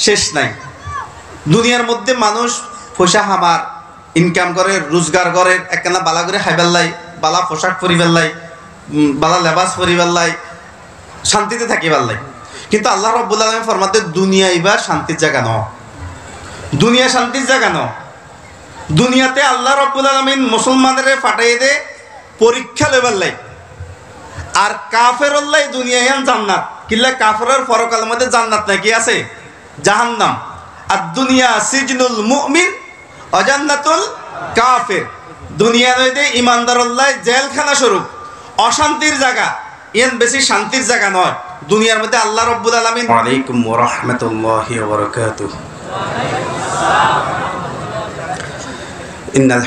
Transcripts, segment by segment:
শেষ নাই। দুনিয়ার মধ্যে মানুষ পয়সা হামার ইনকাম করে, রোজগার করে, একখানা বালা করে খাইবার লাই, বালা পোশাক পরিবার লাই, বালা লেবাস পরিবার লাই, শান্তিতে থাকিবার লাই। কিন্তু আল্লাহ রাব্বুল আলামিন ফরমাতে দুনিয়া এবার শান্তির জায়গা ন, দুনিয়া শান্তির জায়গা ন। দুনিয়াতে আল্লাহ রাব্বুল আলামিন মুসলমানদের ফাটাইয়ে দে পরীক্ষা লেবার লাই, আর কাফেরর লাই দুনিয়ায় জান্নাত। কিল্লা কাফেরের পরকালের মধ্যে জান্নাত নাকি আছে? জাহান্নাম। আর দুনিয়া সিজনুল মুমিন অজান্নাতুল কাফের। দুনিয়া নইতে ইমানদারল্লাহ জেলখানা স্বরূপ, অশান্তির জায়গা, এন বেশি শান্তির জায়গা নয় দুনিয়ার মধ্যে। আল্লাহ রাব্বুল আলামিন ওয়ালাইকুম ওয়া রাহমাতুল্লাহি ওয়া বারাকাতুহু। ইন্নাল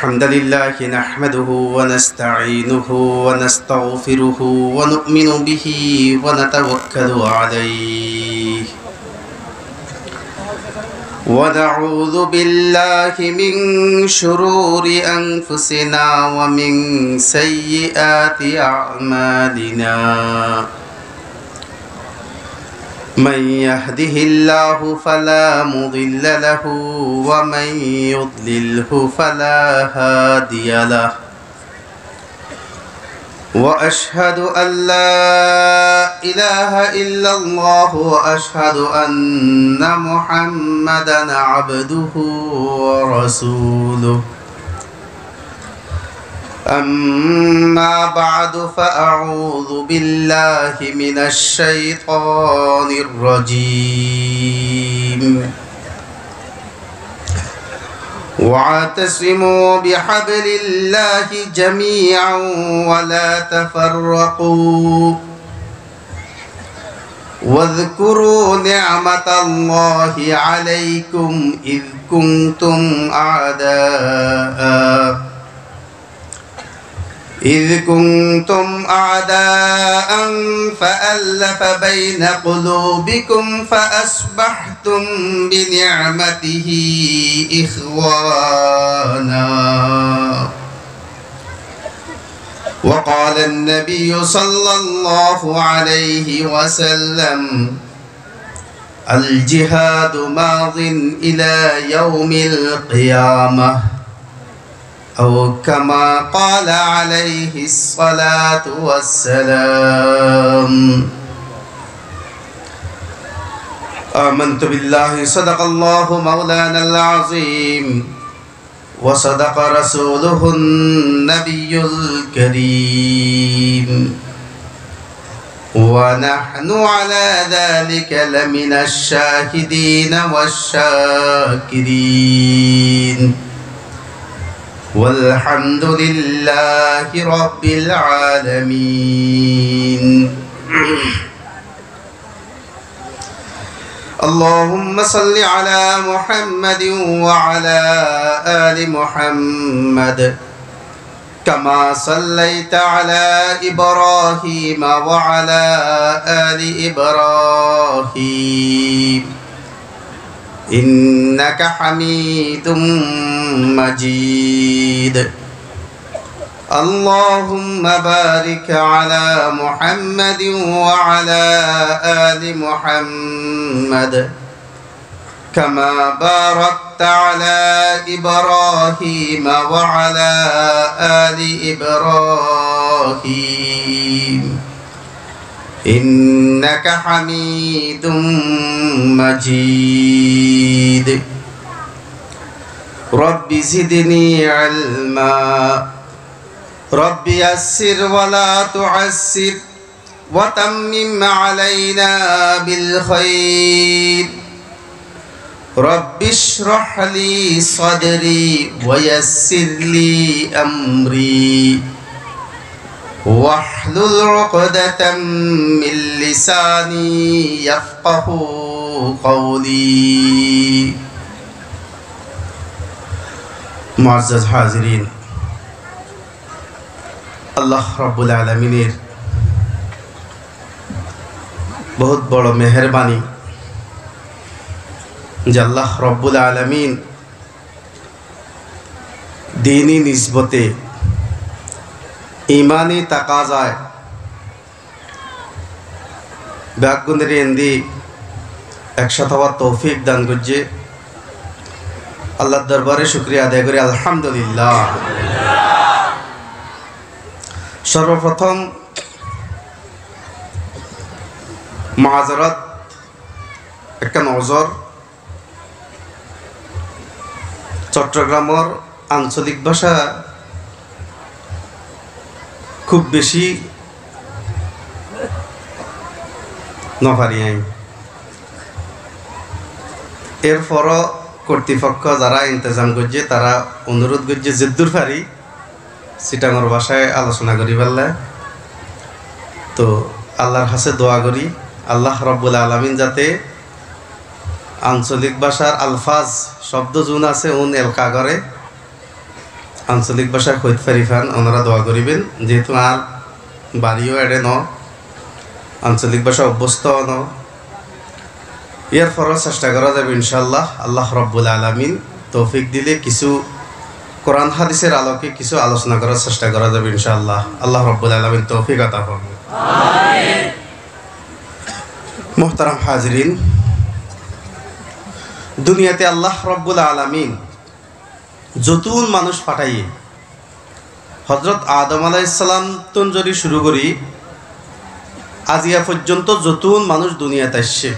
হামদালিল্লাহ নাহমাদুহু ওয়া নাস্তাঈনুহু ওয়া নাস্তাগফিরুহু ওয়া নু'মিনু বিহি ওয়া নাতাওয়াক্কালু আলাইহি ওয়া নাউযু বিল্লাহি মিন শুরুরি আনফুসিনা ওয়া মিন সাইয়্যাতি আ'মালিনা। من يهده الله فلا مضل له ومن يضلله فلا هادي له وأشهد أن لا إله إلا الله وأشهد أن محمدا عبده ورسوله. أما بعد فأعوذ بالله من الشيطان الرجيم. واعتصموا بحبل الله جميعا ولا تفرقوا واذكروا نعمة الله عليكم إذ كنتم أعداء فألف بين قلوبكم فأصبحتم بنعمته إخوانا. وقال النبي صلى الله عليه وسلم الجهاد ماض إلى يوم القيامة أو كما قال عليه الصلاة والسلام. آمنت بالله صدق الله مولانا العظيم وصدق رسوله النبي الكريم ونحن على ذلك لمن الشاهدين والشاكرين والحمد لله رب العالمين. اللهم صل على محمد وعلى آل محمد كما صليت على إبراهيم وعلى آل إبراهيم إنك حميد مجيد. اللهم بارك على محمد وعلى آل محمد كما باركت على إبراهيم وعلى آل إبراهيم إنك حميد مجيد. رب زدني علما رب يسر ولا تعسر وتمم علينا بالخير. رب اشرح لي صدري ويسر لي أمري واحلل عقدة من لساني يفقه قولي. معزز حاضرين, আল্লাহ রাব্বুল আলামিনের বহুত বড় মেহেরবানি যে আল্লাহ রাব্বুল আলামিন দীনী নিসবতে ইমানি তাকাজায় ব্যাগুনের এন্দি একসাথে হওয়ার তৌফিক দান করছে। আল্লাহর দরবারে শুকরিয়া আদায় করি আলহামদুলিল্লাহ। সর্বপ্রথম মাযরাত একটা নজর, চট্টগ্রামের আঞ্চলিক ভাষা খুব বেশি নপারি আইন। এরপরও কর্তৃপক্ষ যারা ইন্তজাম করছে তারা অনুরোধ করছে যেদূর পারি চিটাঙর ভাষায় আলোচনা করি পারলে। তো আল্লাহর কাছে দোয়া করি আল্লাহ রব্বুল আলামিন যাতে আঞ্চলিক ভাষার আলফাজ শব্দ জুন আছে উন এলকা করে আঞ্চলিক ভাষায় খৈত ফারিফান ওনারা দোয়া করিবেন। যেহেতু আর বাড়িও এড়ে ন আঞ্চলিক ভাষা অভ্যস্ত ন, এর পরও চেষ্টা করা যাবে ইনশাল্লাহ। আল্লাহ রব্বুল আলামিন তৌফিক দিলে কিছু কোরআন হাদিসের আলোকে কিছু আলোচনা করার চেষ্টা করা যাবে ইনশাআল্লাহ। আল্লাহ রব্বুল আলামিন তৌফিক আতা করুন। মুহতারাম হাজরিন, দুনিয়াতে আল্লাহ রব্বুল আলামিন যতুন মানুষ পাঠাইয়ে হযরত আদম আলাইহিস সালাম তন যদি শুরু করি আজিয়া পর্যন্ত যতুন মানুষ দুনিয়াতে আসছে।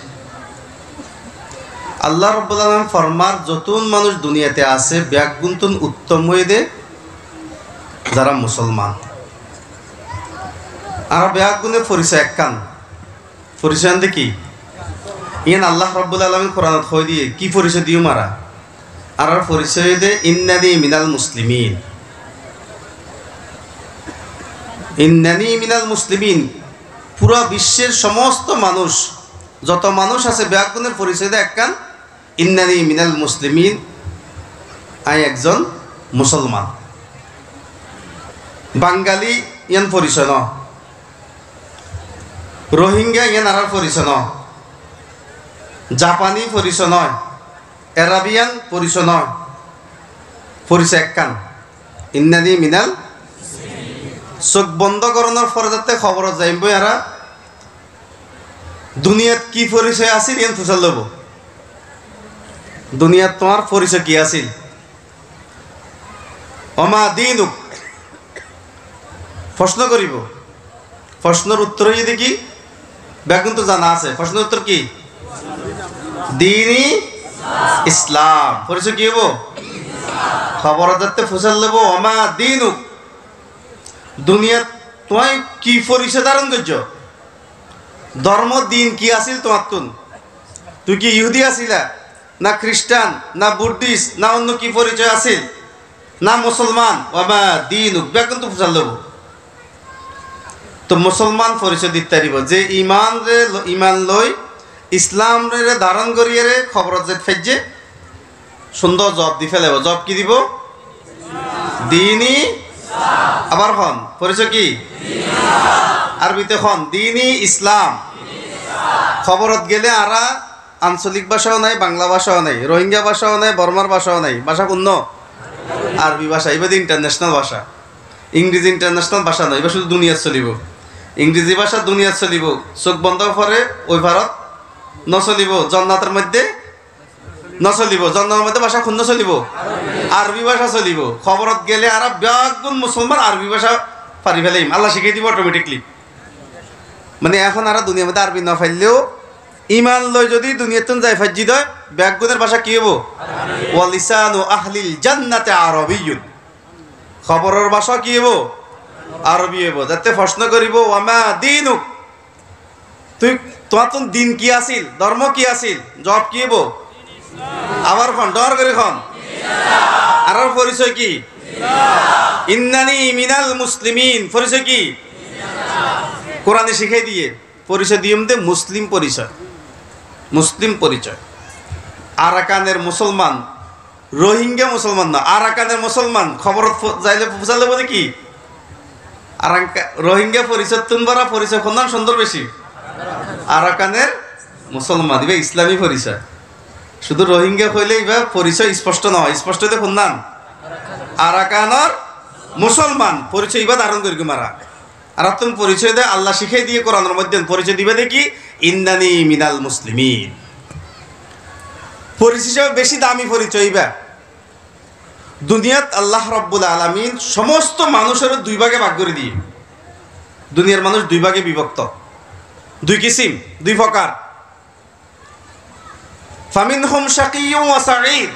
আল্লাহ রাব্বুল আলামিন ফরমার যতুন মানুষ দুনিয়াতে আছে ব্যাগুন্তন উত্তম হয়ে দে যারা মুসলমান। আর ব্যাগুনের পরিচয় একখান পরিচয় দেখি ইন আল্লাহ রাব্বুল আলামিন কোরআনত কই দিয়ে কি পরিচয় দিও মারা আর পরিচয় দে ইন্নানি মিনাল মুসলিমিন। ইন্নানি মিনাল মুসলিমিন, পুরা বিশ্বের সমস্ত মানুষ যত মানুষ আছে ব্যাগুনের পরিচয় দে একখান ইন্নানি মিনাল মুসলিমিন, আই একজন মুসলমান। বাঙালি ইয়ান পরিচয় ন, রোহিঙ্গা ইয়ান আর পরিচয় ন, জাপানি পরিচয় নয়, এরাবিয়ান পরিচয় নয়, পরিচয় একখান ইন্নানি মিনাল। চোখ বন্ধ করানোর পরে যাতে খবর যাইব এরা দুনিয়াত কি পরিচয় আছিল ইয়ান ফুসাল লব। দুনিয়াত তোমার পরিচয় কি আছিল? অমা দিনুক প্রশ্ন করিব, প্রশ্নের উত্তর যদি কি ব্যাগুন তো জানা আছে। প্রশ্নের উত্তর কি? দিনই ইসলাম। পরিচয় কি হবো? খবর যাতে ফুসাল লব অমা দিনুক। দুনিয়াত তোমায় কি পরিচয় ধারণ করছ? ধর্ম দিন কি আছিল তোমার? তুই কি ইহুদি আছিলা না খ্রিস্টান না বুদ্ধিস্ট না অন্য কি পরিচয় আছিল না মুসলমান? বাবা দিন ব্যাকুন তো ফুসাল দেব। তো মুসলমান পরিচয় দিতে পারিব যে ইমান লই ইসলাম রে ধারণ করিয়ে রে খবর যে ফেজে সুন্দর জব দি ফেলেব। জব কি দিব? দিনই। আবার হন পরিচয় কি? আরবিতে হন দিনই ইসলাম। খবরত গেলে আরা আঞ্চলিক ভাষাও নাই, বাংলা ভাষাও নাই, রোহিঙ্গা ভাষাও নাই, বর্মার ভাষাও নাই। ভাষা কোন? আরবি ভাষা। এবার ইন্টারন্যাশনাল ভাষা। ইংরেজি ইন্টারন্যাশনাল ভাষা নয়, এবার শুধু দুনিয়ার চলিব। ইংরেজি ভাষা দুনিয়ার চলিব, চোখ বন্ধ করে ওই ভারত নচলিব, জন্নাতের মধ্যে নচলিব। জন্নাতের মধ্যে ভাষা কোন চলিব? আরবি ভাষা চলিব। খবরত গেলে আর ব্যাগুন মুসলমান আরবি ভাষা পারি ফেলাইম, আল্লাহ শিখিয়ে দিব অটোমেটিকলি। মানে এখন আর দুনিয়ার মধ্যে আরবি না ফাইলেও ইমান লই যদি দুনিয়াতন যাই ফাজ্জি দয় ব্যাগুনের ভাষা কি হবো? ওয়ালিসানু আহলিল জান্নাতে আরবিয়্যুন। খবরের ভাষা কি হবো? আরবি হবো। যাতে প্রশ্ন করিব ওয়ামা দিনুক, তুই তোমার তো দিন কি আছিল, ধর্ম কি আছিল? জব কি হবো? আবার খন ডর করে খন আর পরিচয় কি? ইন্নানি মিনাল মুসলিমিন। পরিচয় কি? কোরআনে শিখাই দিয়ে পরিচয় দিয়ে দে মুসলিম পরিচয়, মুসলিম পরিচয়। আরাকানের মুসলমান, রোহিঙ্গা মুসলমান না, আরাকানের মুসলমান। খবর যাইলে বুঝালে বলে কি রোহিঙ্গা পরিচয় তুনবারা পরিচয় কোন সুন্দর বেশি? আরাকানের মুসলমান। এবার ইসলামী পরিচয়। শুধু রোহিঙ্গা হইলে এবার পরিচয় স্পষ্ট নয়, স্পষ্ট কোন নাম? আরাকানের মুসলমান পরিচয় এবার ধারণ করি মারা। আর তুমি পরিচয় দেয় আল্লাহ শিখাই দিয়ে কোরআনের মধ্যে পরিচয় দিবে দেখি ইন্নানি মিনাল মুসলিমিন। পরিচয় হিসেবে বেশি দামি পরিচয় বা দুনিয়াত আল্লাহ রাব্বুল আলামিন সমস্ত মানুষের দুই ভাগে ভাগ করে দিয়ে। দুনিয়ার মানুষ দুই ভাগে বিভক্ত, দুই কিসিম, দুই প্রকার। ফামিনহুম শাকিয়্যুন ওয়া সাঈদ।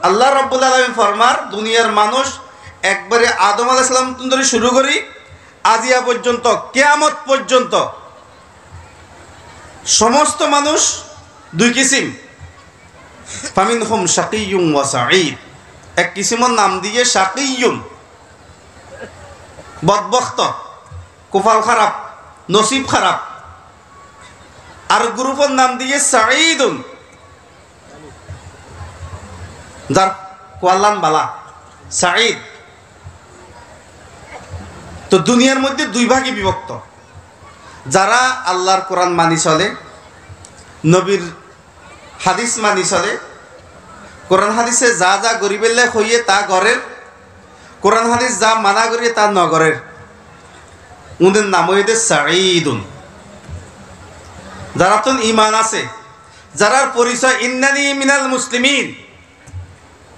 আল্লাহ রাব্বুল আলামিন ফরমার দুনিয়ার মানুষ একবারে আদম আলাইহিস সালাম থেকে শুরু করি আজিয়া পর্যন্ত, কিয়ামত পর্যন্ত সমস্ত মানুষ দুই কিসিম। ফামিনহুম শাকিয়্যুন ওয়া সাঈদ। এক কিসিমের নাম দিয়ে শাকিয়্যুন, বদবখত, কপাল খারাপ, নসিব খারাপ। আর গ্রুপের নাম দিয়ে সাঈদুন, যার কল্যাণ বালা, সাঈদ। তো দুনিয়ার মধ্যে দুই ভাগে বিভক্ত। যারা আল্লাহর কোরআন মানি চলে, নবীর হাদিস মানি চলে, কোরআন হাদিসে যা যা গরিবেল্লে হইয়ে তা গড়ের, কোরআন হাদিস যা মানা করিয়ে তা নগরের, ওদের নাম হইতে সাঈদুন। যারা তো ঈমান আছে, যারার পরিচয় ইন্নানি মিনাল মুসলিমিন,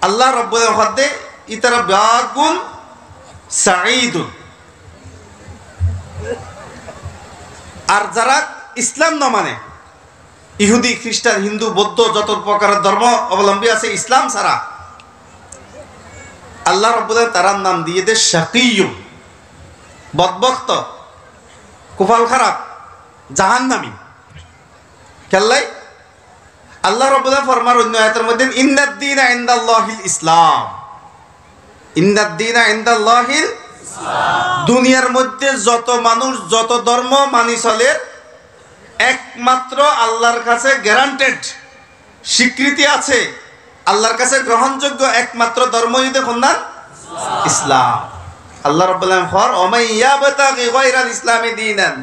আল্লাহ রাব্বুল হদ্দে ইতারা বাগুন সাঈদুন। আর যারা ইসলাম না মানে, ইহুদি, খ্রিস্টান, হিন্দু, বৌদ্ধ, যত প্রকারের ধর্ম অবলম্বী আছে ইসলাম ছাড়া, আল্লাহ রাব্বুল তারার নাম দিয়ে দে শাকিয়্যুন, বদবখত, কপাল খারাপ, জাহান্নামী। খেললাই আল্লাহ রাব্বুল ফরমার অন্য আয়াতের মধ্যে ইন্নাদ-দীনা ইনদাল্লাহিল ইসলাম। ইন্নাদ-দীনা ইনদাল্লাহিল ইসলাম। দুনিয়ার মধ্যে যত মানুষ যত ধর্ম মানি চলে, একমাত্র আল্লাহর কাছে গ্যারান্টেড স্বীকৃতি আছে, আল্লাহর কাছে গ্রহণযোগ্য একমাত্র ধর্মই দেখুন না ইসলাম। আল্লাহ রাব্বুল আলামিন ফর ওমাই ইয়াবতাগি গায়রাল ইসলামি দীনান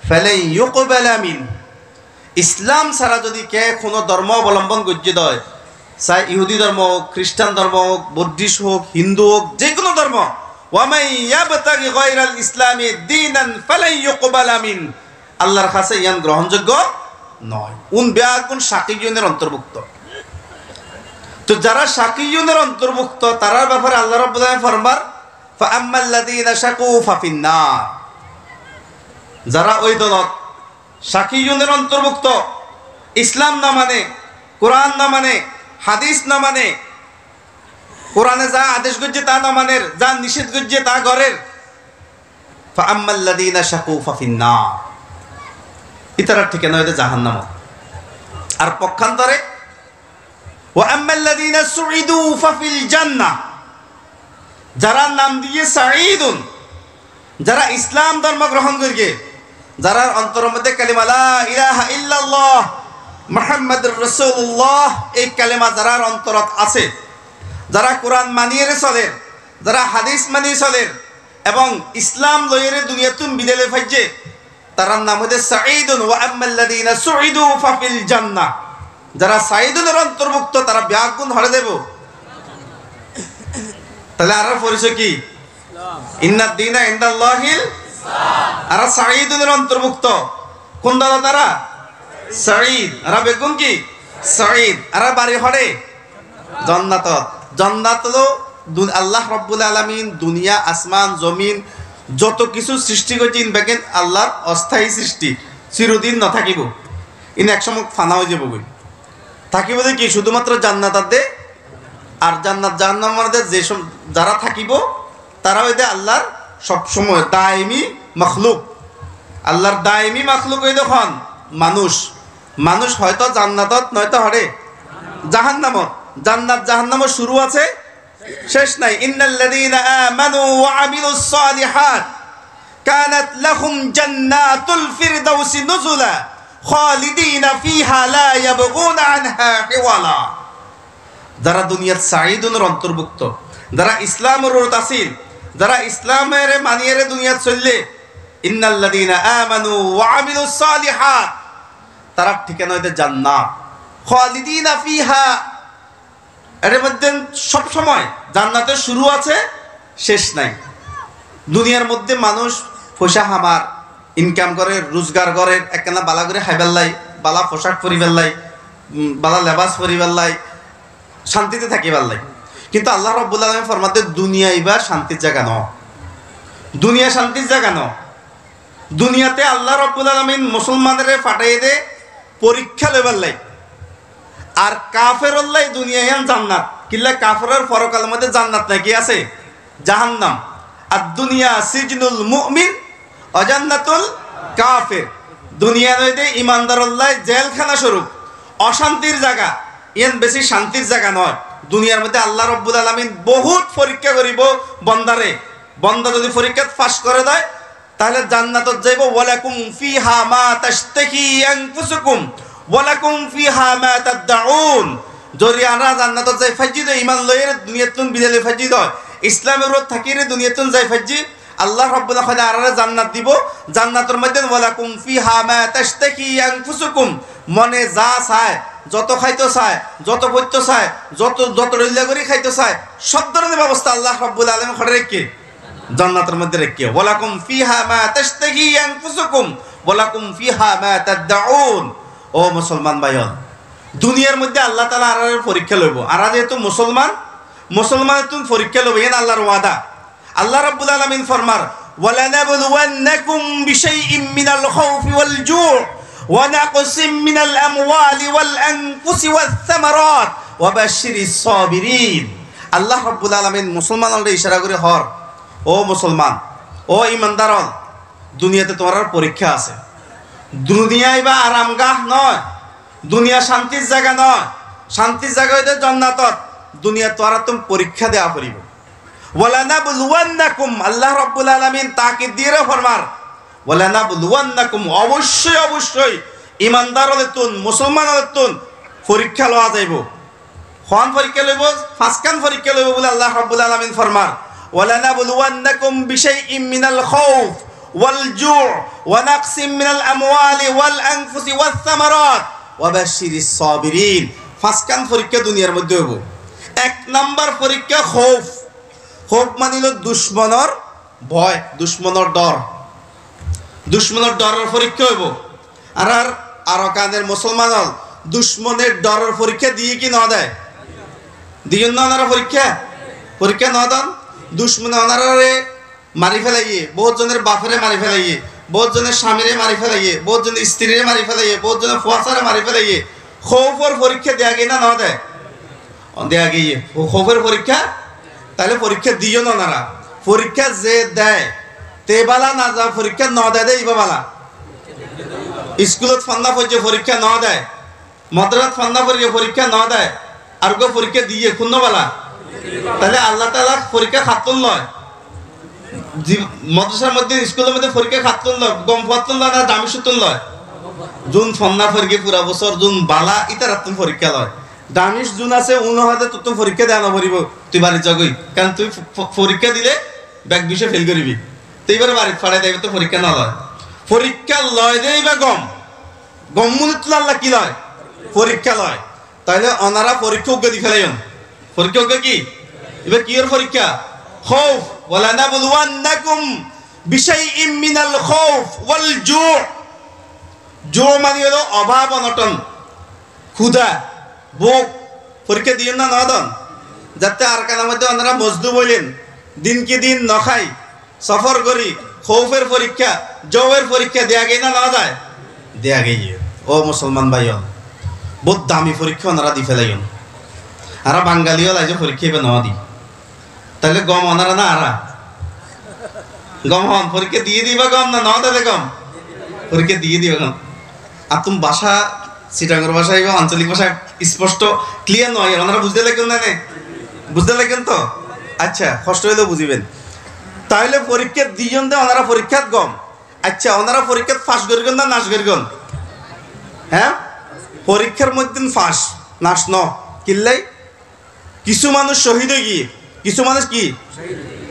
ফালাই ইউকবালা মিন। ইসলাম ছাড়া যদি কে কোনো ধর্ম অবলম্বন করতে দেয়, চাই ইহুদি ধর্ম হোক, খ্রিস্টান ধর্ম হোক, বুদ্ধিস্ট হোক, হিন্দু হোক, যে কোনো ধর্ম, ওয়ামাই ইয়াবতাগি গায়রাল ইসলামি দীনান ফালাই ইউকবালা মিন, আল্লাহর কাছে ইয়ান গ্রহণযোগ্য নয়। উন বেয়াগুন শাকিয়্যুনের অন্তর্ভুক্ত। তো যারা শাকিয়্যুনের অন্তর্ভুক্ত তারার ব্যাপারে আল্লাহ রাব্বুল আলামিন ফরমার ফাআম্মাল্লাযীনা শাকু ফাফিন্নার। যারা ওই দলত শাকিয়্যুনের অন্তর্ভুক্ত, ইসলাম না মানে, কোরআন না মানে, হাদিস না মানে, কোরআনে যা আদেশ করছে তা না মানের, যা নিষেধ করছে তা গরের, ফাআম্মাল্লাযীনা শাকু ফাফিন্নার, ইতারার ঠিকানা হইতে জাহান্নাম। আর পক্ষান্তরে ওয়া আম্মাল্লাযীনা সুঈদু ফাফিল জান্নাহ, যারা নাম দিয়ে সাঈদুন, যারা ইসলাম ধর্ম গ্রহণ করিয়ে, যারা অন্তরের মধ্যে কালিমা লা ইলাহা ইল্লাল্লাহ মুহাম্মাদুর রাসূলুল্লাহ এই কালিমা যারার অন্তরত আছে, যারা কোরআন মানিয়ে চলে, যারা হাদিস মানিয়ে চলে এবং ইসলাম লইরে দুনিয়াতুন বিদালে ফাইজে, তার নাম হচ্ছে সাঈদুন। ওয়া আম্মাল্লাযীনা সুঈদু ফাফিল জান্নাহ, যারা সাঈদুনের অন্তর্ভুক্ত তারা ব্যাগুণ হরে দেব। তাহলে আর পরিচয় কি? ইন্নাদ-দীনা ইনদাল্লাহিল ইসলাম। আর সাঈদুনের অন্তর্ভুক্ত কোন দল? তারা সাঈদ। আর বেগুন কি? সাঈদ। আর বাড়ি হরে জান্নাত। জান্নাত হলো আল্লাহ রাব্বুল আলামিন দুনিয়া, আসমান, জমিন যত কিছু সৃষ্টি করছেন দেখেন আল্লাহর অস্থায়ী সৃষ্টি, চিরদিন না থাকিব, ইন একসময় ফানা হয়ে যাব। থাকিব যে কি শুধুমাত্র জান্নাত দে, আর জান্নাত জাহান্নাম মধ্যে যে যারা থাকিব তারা হইতে আল্লাহর সবসময় দায়মি মখলুক। আল্লাহর দায়মি মখলুক হইতে হন মানুষ। মানুষ হয়তো জান্নাতত নয়তো হরে জাহান্নামত। জান্নাত জাহান্নামত শুরু আছে, শেষ নাই। ইন্নাল্লাযীনা আমানু ওয়া আমিলুস সালিহাত কানাত লাহুম জান্নাতুল ফিরদাউসি নুজুলা খালিদিনা ফিহা লা ইয়াবগুনা আনহা হিওয়ালা। যারা দুনিয়ার সাঈদুনের অন্তর্ভুক্ত, যারা ইসলামের রত আছিল, যারা ইসলামের মানিয়ে দুনিয়াত চললে, ইন্নাল্লাযীনা আমানু ওয়া আমিলুস সালিহাত, তারা ঠিকানা হইতে জান্নাত, খালিদিনা ফিহা, এর মধ্যে সব সময় জান্নাতের শুরু আছে, শেষ নাই। দুনিয়ার মধ্যে মানুষ পয়সা হামার ইনকাম করে রোজগার করে একখানা বালা করে খাইবেলাই, বালা পোশাক পরিবেলাই, বালা লেবাস পরিবেলাই, শান্তিতে থাকিবেলাই। কিন্তু আল্লাহ রাব্বুল আলামিন ফরমাতে দুনিয়া এবার শান্তির জায়গা ন, দুনিয়া শান্তির জায়গা ন। দুনিয়াতে আল্লাহ রাব্বুল আলামিন মুসলমানদের ফাটাই দে পরীক্ষা লেবার লাই, আর কাফেরর লাই দুনিয়া ইয়ান জান্নাত। কিল্লা কাফেরের পরকালের মধ্যে জান্নাত নাকি আছে? জাহান্নাম। আর দুনিয়া সিজনুল মুমিন অজান্নাতুল কাফের। দুনিয়া নইতে ইমানদারল্লাহ জেলখানা স্বরূপ, অশান্তির জায়গা, ইয়ান বেশি শান্তির জায়গা নয়। দুনিয়ার মধ্যে আল্লাহ রাব্বুল আলামিন বহুত পরীক্ষা করিব বন্দারে। বন্দা যদি পরীক্ষা পাস করে দেয় তাহলে জান্নাতত যাইব। ওয়ালাকুম ফিহা মা তাশতাকি আনফুসুকুম ওয়ালাকুম ফিহা মা তাদউন। যদি আমরা জান্নাতত যাই ফাজি দে ঈমান লয়ের দুনিয়াতুন বিদালে ফাজি দয়, ইসলামের রত থাকিরে দুনিয়াতুন যাই ফাজি, আল্লাহ রাব্বুল আলামিন আরারে জান্নাত দিব। জান্নাতের মধ্যে ওয়ালাকুম ফিহা মা তাশতাকি আনফুসুকুম, মনে যা চায়, যত খাইতে চায়, যত পড়তে চায়, যত রইলা করে খাইতে চায়, সব ধরনের ব্যবস্থা আল্লাহ রাব্বুল আলামিন করে রেখে জান্নাতের মধ্যে রেখে। ওয়ালাকুম ফিহা মা তাশতাকি আনফুসুকুম ওয়ালাকুম ফিহা মা তাদউন। ও মুসলমান ভাইয়ন, দুনিয়ার মধ্যে আল্লাহ তাআলা আরারে পরীক্ষা লইব। আর যেহেতু মুসলমানের তুমি পরীক্ষা লইব, এন আল্লাহর ওয়াদা। আল্লাহ রাব্বুল আলামিন ফরমার ওয়ালানাবলুওয়ান্নাকুম বিশাইইম মিনাল খাউফি ওয়াল জু' ওয়া নাকসিম মিনাল আমওয়ালি ওয়াল আনফুসি ওয়াস সামারাত ওয়া বাশশিরিস সাবিরিন। আল্লাহ রাব্বুল আলামিন মুসলমানদের ইশারা করে হর, ও মুসলমান, ও ইমানদার, দুনিয়াতে তোমার পরীক্ষা আছে। দুনিয়ায় বা আরামগাহ নয়, দুনিয়া শান্তির জায়গা নয়। শান্তির জায়গা হইতে জান্নাতত। দুনিয়া তোরা তুমি পরীক্ষা দেওয়া করিব। ওয়ালানাবলুওয়ান্নাকুম, আল্লাহ রাব্বুল আলামিন তাকিদ দিয়ে ফরমার ওয়ালানাবলুওয়ান্নাকুম, অবশ্যই ইমানদার হলেতুন, মুসলমান হলেতুন পরীক্ষা লওয়া যাইব। কোন পরীক্ষা লইব? ফাঁসকান পরীক্ষা লইব বলে আল্লাহ রাব্বুল আলামিন ফরমার ওয়ালানাবলুওয়ান্নাকুম বিশাইইম মিনাল খাউফ ওয়াল জু' ওয়া নাকসিম মিনাল আমওয়ালি ওয়াল আনফুসি ওয়াস সামারাত ওয়া বাশশিরিস সাবিরিন। ফাঁসকান পরীক্ষা দুনিয়ার মধ্যে হইব। এক নাম্বার পরীক্ষা খৌফ। খৌফ মানিল দুশ্মনের ভয়, দুশ্মনের ডর। দুশ্মনের ডরের পরীক্ষা হইব। আর কাদের মুসলমান হল দুশ্মনের ডরের পরীক্ষা দিয়ে কি না দেয়? দিন না ওনারা পরীক্ষা না দেন। দুশ্মনে ওনারে মারি ফেলাইয়ে, বহুত জনের বাপেরে মারি ফেলাইয়ে, বহুত জনের স্বামীরে মারি ফেলাইয়ে, বহুত জনের স্ত্রীরে মারি ফেলাইয়ে, বহুত জনের ফুয়াশারে মারি ফেলাইয়ে। খৌফের পরীক্ষা দেয়া গিয়ে না দেয়? দেয়া গিয়ে খৌফের পরীক্ষা। তাহলে পরীক্ষা দিও না ওনারা। পরীক্ষা যে দেয় তে বালা না যা পরীক্ষা ন দেয় ইবা বালা। স্কুলত ফান্না পর্যায়ে পরীক্ষা ন দেয়, মদ্রাসাত ফান্না পরীক্ষা ন দেয়, আর গো পরীক্ষা দিয়ে শূন্য বালা। তাহলে আল্লাহ তাআলা পরীক্ষা খাতুন লয়। মদ্রাসার মধ্যে স্কুলের মধ্যে পরীক্ষা খাতুন লয়, গম ফাতুন লয় না দামি সুতুন লয়। জুন ফান্না পরীক্ষা পুরা বছর জুন বালা ইতার তুমি পরীক্ষা লয়। দামিশ জুন আছে উনহাতে তো তুমি পরীক্ষা দেওয়া না পড়িব তুই বাড়ির জগই, কারণ তুই পরীক্ষা দিলে ব্যাগ বিষয়ে ফেল করবি। তো এইবার বাড়ির ফাড়াই দেবে তো পরীক্ষা না লয়। পরীক্ষা লয় দেই বা গম মনে তুলে আল্লাহ কি লয়? পরীক্ষা লয়। তাহলে ওনারা পরীক্ষা উগ্র দি ফেলাইন। পরীক্ষা উগ্র কি? এবার কি এর পরীক্ষা? খৌফ। ওয়ালানাবলুওয়ান্নাকুম বিশাইইম মিনাল খাউফ ওয়াল জু'। জু' মানে হলো অভাব অনটন, ক্ষুধা, ভোগ। পরীক্ষা দিন না নদন, যাতে আর কানার মধ্যে ওনারা মজদুর বললেন, দিনকে দিন নখাই সফর করি। খৌফের পরীক্ষা, জৌয়ের পরীক্ষা দেয়া গেই না যায়? দেয়া গেই। ও মুসলমান ভাই, বহুত দামি পরীক্ষা ওনারা দি ফেলাইন। আর বাঙালিও লাগে পরীক্ষা এবার নেওয়া দি। তাহলে গম ওনারা না আরা গম হন পরীক্ষা দিয়ে দিবা গম না নেওয়া দেবে গম পরীক্ষা দিয়ে দিবা গম। আর তুমি ভাষা চিটাঙ্গর ভাষা এবং আঞ্চলিক ভাষা স্পষ্ট ক্লিয়ার নয়, ওনারা বুঝতে লাগেন না? বুঝতে লাগেন তো? আচ্ছা, কষ্ট হইলেও বুঝিবেন। তাহলে পরীক্ষা দুইজন দেয় ওনারা পরীক্ষাত গম। আচ্ছা, ওনারা পরীক্ষাত ফাঁস করিগন না নাশ করিগন? হ্যাঁ, পরীক্ষার মধ্যে ফাঁস নাশ ন। কিল্লাই কিছু মানুষ শহীদ হয়ে গিয়ে, কিছু মানুষ কি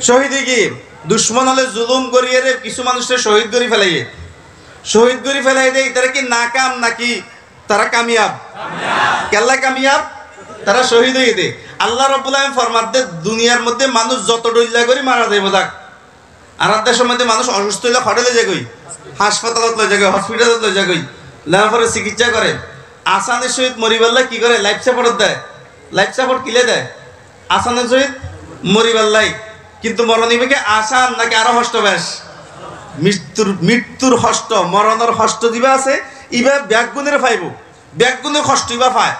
শহীদ হয়ে গিয়ে দুশ্মন হলে জুলুম করিয়ে রে কিছু মানুষের শহীদ করে ফেলাইয়ে, শহীদ করে ফেলাই দেয়। তারা কি নাকাম নাকি তারা কামিয়াব? কেল্লা কামিয়াব, তারা শহীদ হয়ে দেয়। আল্লাহ রাব্বুল আলামিন ফরমাতে দুনিয়ার মধ্যে মানুষ যত ডইল্লা করে মারা যাইব যাক, আর দেশের মধ্যে মানুষ অসুস্থ হইলে হঠাৎ যায় গই, হাসপাতালত লয়ে যায়, হসপিটালত লয়ে যায়, লেওয়ার পরে চিকিৎসা করে। আসানের সহিত মরিবাল্লাই কি করে? লাইফ সাপোর্ট দেয়। লাইফ সাপোর্ট কিলে দেয়? আসানের সহিত মরিবাল্লাই। কিন্তু মরণ ইবেকে আসান নাকি আরো হষ্ট বেশ? মৃত্যুর হষ্ট, মরণের হষ্ট দিবা আছে, ইবা ব্যাগগুণের পাইব, ব্যাগগুণের কষ্ট ইবা পায়।